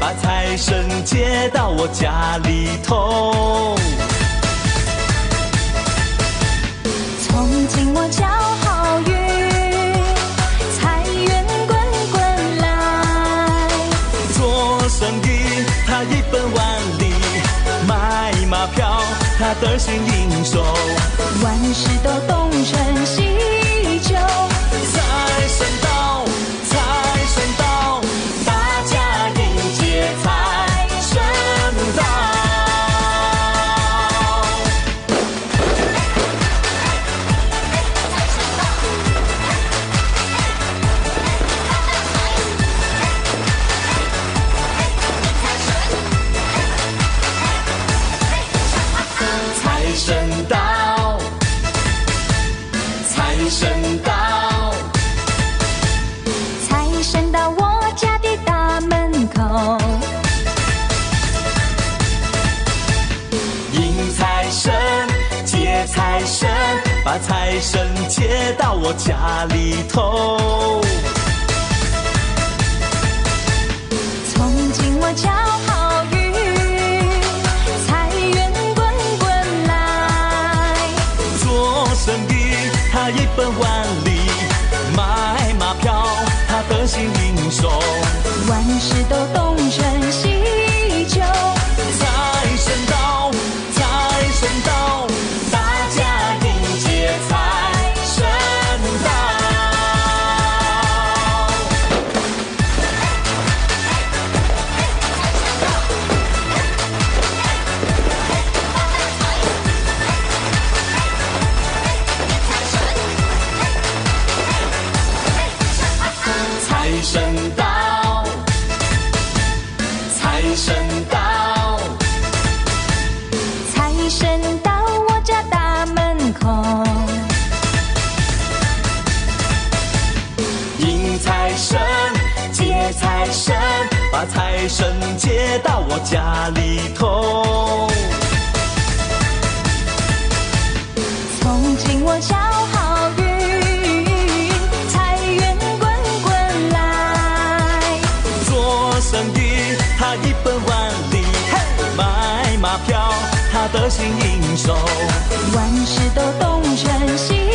把财神接到我家里头。从今我叫好运，财源滚滚来。做生意他一本万利，买马票他得心应手，万事都东成西就。财神到，财神到，大家迎接财神到。财神到，财神到，财神到我家的大门口，迎财神，接财神，把财神接到我家里头。从今我叫好运，财源滚滚来。做生意他一本万利，买马票他得心应手，万事都东成西就。财神到，财神到，大家迎接财神到。财神到，财神到，财神到我家大门口，迎财神，接财神，把财神接到我家里头。从今我叫好运，财源滚滚来。做生意他一本万利，买马票他得心应手，万事都东成西